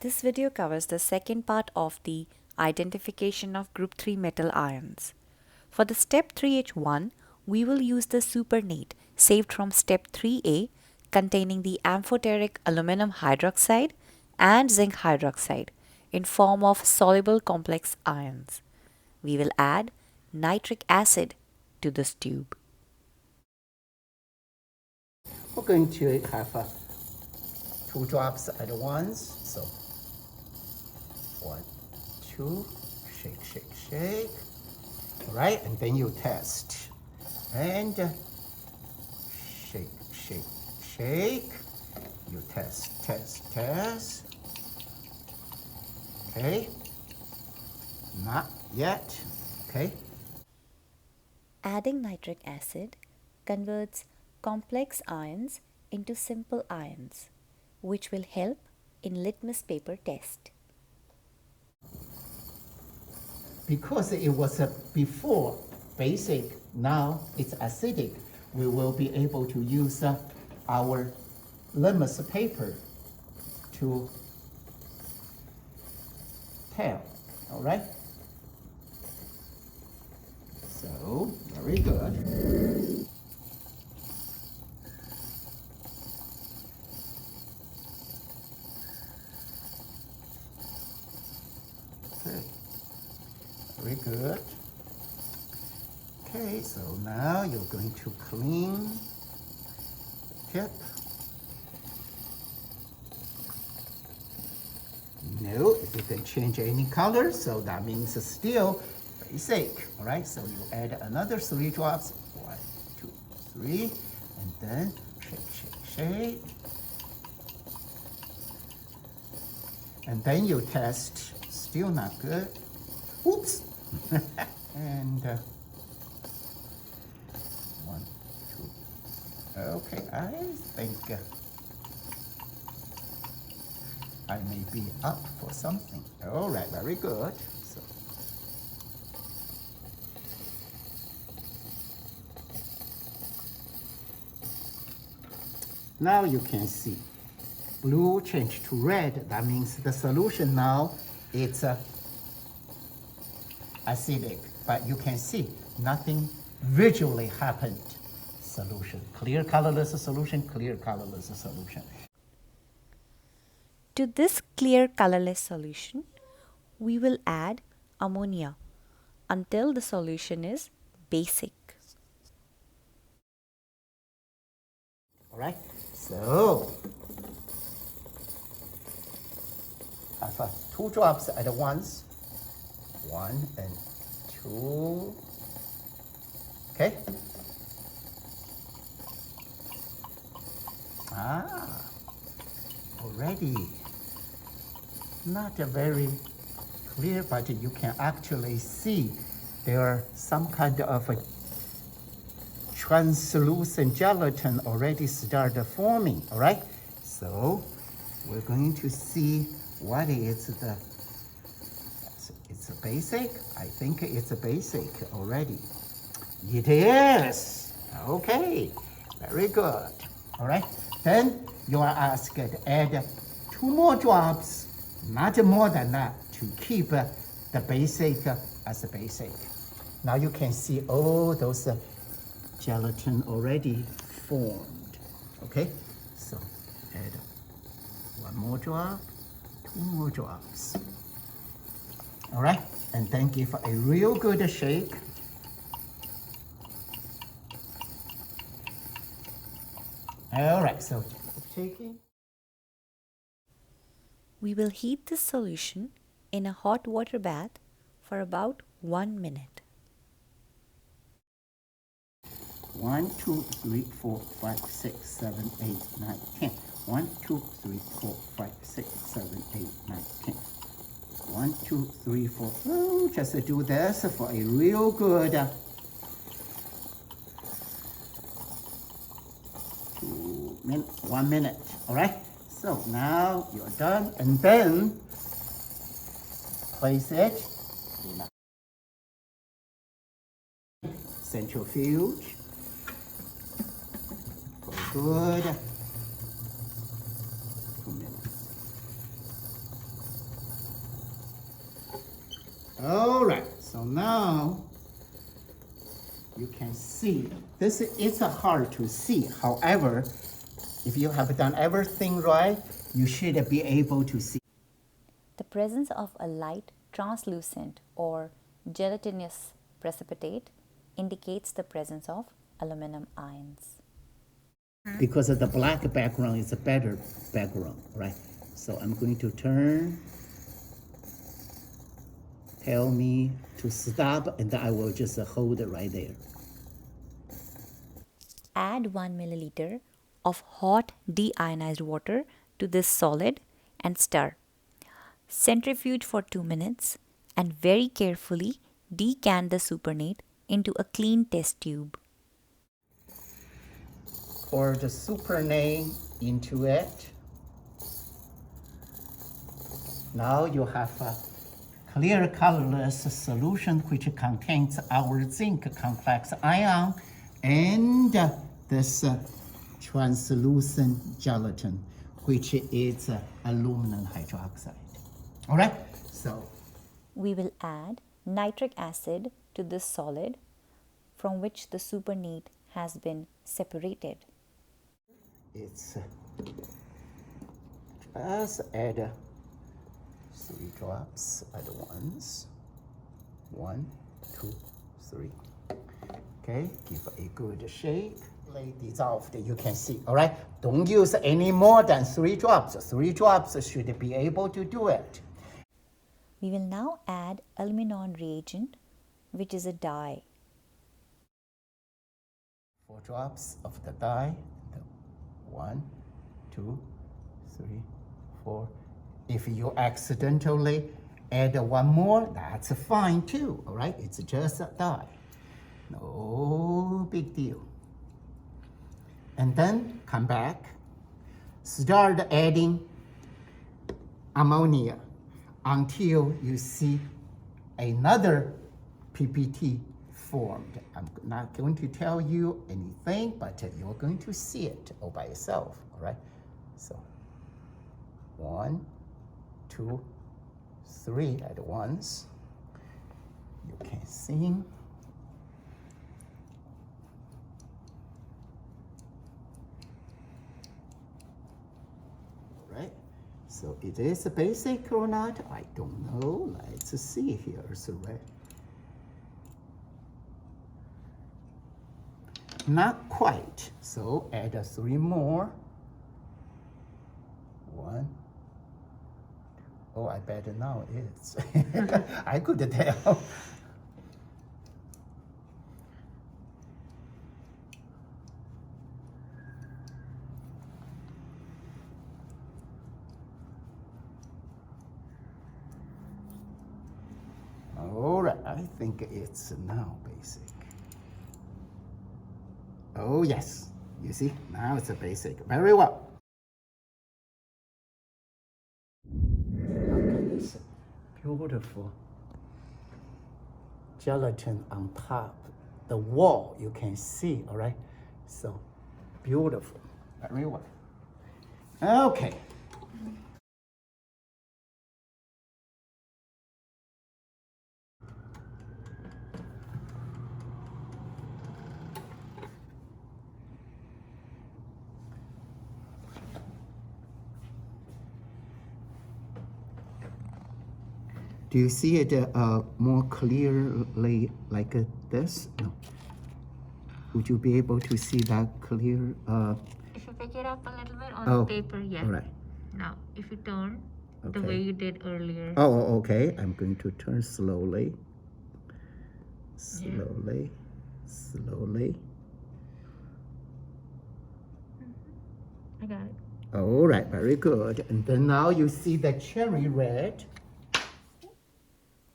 This video covers the second part of the identification of group 3 metal ions. For the step 3H1, we will use the supernate saved from step 3A containing the amphoteric aluminum hydroxide and zinc hydroxide in form of soluble complex ions. We will add nitric acid to this tube. We're going to have 2 drops at once. So 1, 2, shake, shake, shake. All right, and then you test. And shake, shake, shake. You test, test, test. Okay. Not yet. Okay. Adding nitric acid converts complex ions into simple ions, which will help in litmus paper test. Because it was before basic, now it's acidic, we will be able to use our litmus paper to tell, all right? So, very good. Okay, very good. Okay, so now you're going to clean the tip. No, it didn't change any color, so that means it's still basic. All right, so you add another 3 drops. 1, 2, 3, and then shake, shake, shake. And then you test. Still not good. Oops. And 1, 2. Okay, I think I may be up for something. All right, very good. So, now you can see blue changed to red. That means the solution now it's acidic, but you can see nothing visually happened. Solution, clear colorless solution, clear colorless solution. To this clear colorless solution, we will add ammonia until the solution is basic. All right, so have 2 drops at once. 1 and 2. Okay. Already not very clear, but you can actually see there are some kind of a translucent gelatin already started forming. All right, so we're going to see what is the, it's a basic. I think it's a basic already. It is. Okay, very good. All right, then you are asked to add 2 more drops, not more than that, to keep the basic as a basic. Now you can see all those gelatin already formed. Okay, so add 1 more drop, 2 more drops. All right, and then give a real good shake. All right, so shaking. We will heat this solution in a hot water bath for about 1 minute. 1, 2, 3, 4, 5, 6, 7, 8, 9, 10. 1, 2, 3, 4, 5, 6, 7, 8, 9, 10. 1, 2, 3, 4. Oh, just do this for a real good 1 minute. All right. So now you're done, and then place it in a centrifuge for good 2 minutes. All right, so now you can see. This is hard to see. However, if you have done everything right, you should be able to see. The presence of a light translucent or gelatinous precipitate indicates the presence of aluminum ions. Because the black background is a better background, right? So I'm going to turn. Tell me to stop, and I will just hold it right there. Add 1 milliliter of hot deionized water to this solid and stir. Centrifuge for 2 minutes and very carefully decant the supernatant into a clean test tube. Pour the supernatant into it. Now you have a clear colorless solution which contains our zinc complex ion and this translucent gelatin, which is aluminum hydroxide. All right, so We will add nitric acid to this solid from which the supernatant has been separated. it's just add 3 drops at once. 1, 2, 3. Okay, give a good shake. Dissolved, you can see. All right, don't use any more than 3 drops. 3 drops should be able to do it. We will now add aluminum reagent, which is a dye. 4 drops of the dye. 1, 2, 3, 4. If you accidentally add 1 more, that's fine too. All right, it's just a dye. No big deal. And then come back. Start adding ammonia until you see another PPT formed. I'm not going to tell you anything, but you're going to see it all by yourself, all right? So 1, 2, 3 at once. You can see. Right? So it is basic or not? I don't know. Let's see here. So, right? Not quite. So add 3 more. 1. Oh, I bet now it's. I could tell. All right, I think it's now basic. Oh yes, you see, now it's a basic. Very well. Look at this beautiful gelatin on top. The wall you can see, all right? So beautiful, very well. Okay. Do you see it more clearly like this? No. Would you be able to see that clear? If you pick it up a little bit on the paper, yeah. All right. Now, if you turn the Okay. way you did earlier. Oh, okay. I'm going to turn slowly. Slowly. Slowly. I got it. All right, very good. And then now you see the cherry red.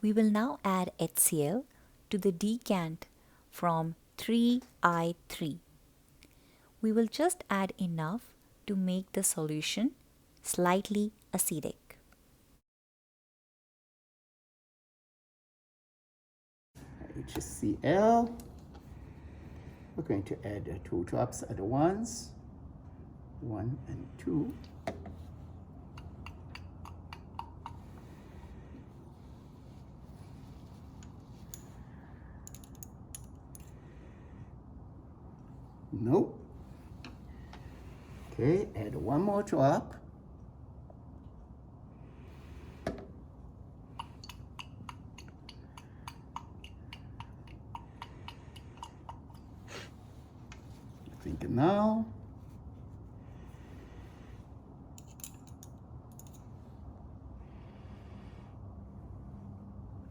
We will now add HCl to the decant from 3I3. We will just add enough to make the solution slightly acidic. HCl. We're going to add 2 drops at once. 1 and 2. Nope. Okay, add one more drop. I think now.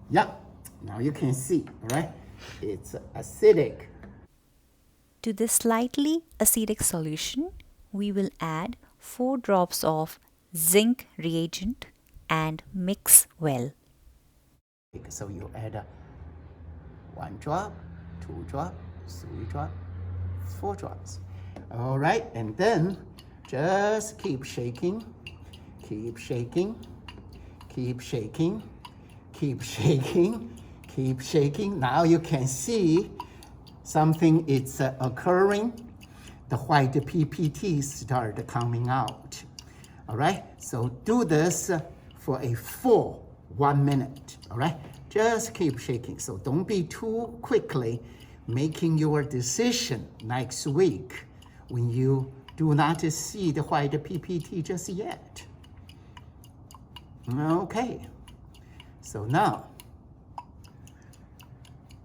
Yeah, now you can see, all right? It's acidic. To this slightly acidic solution, we will add 4 drops of zinc reagent and mix well. So you add 1 drop, 2 drop, 3 drop, 4 drops. All right, and then just keep shaking, keep shaking, keep shaking, keep shaking, keep shaking. Now you can see something is occurring. The white PPT start coming out. All right, so do this for a full 1 minute. All right, just keep shaking. So don't be too quickly making your decision next week when you do not see the white PPT just yet. Okay, so now,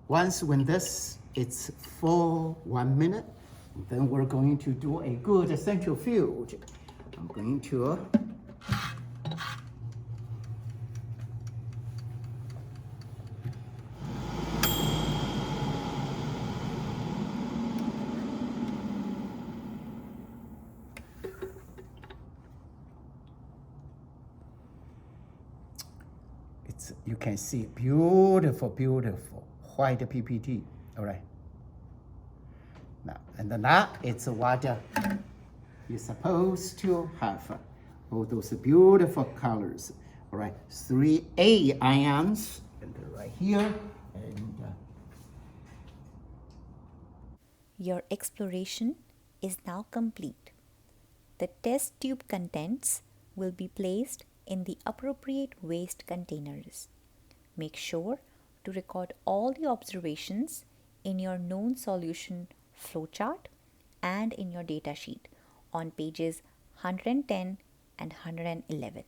once when this it's full 1 minute, then we're going to do a good centrifuge. I'm going to you can see beautiful, beautiful white PPT. All right. Now, and then that it's what you're supposed to have. All those beautiful colors. All right, 3A ions, and right here, and Your exploration is now complete. The test tube contents will be placed in the appropriate waste containers. Make sure to record all the observations in your known solution flowchart and in your datasheet on pages 110 and 111.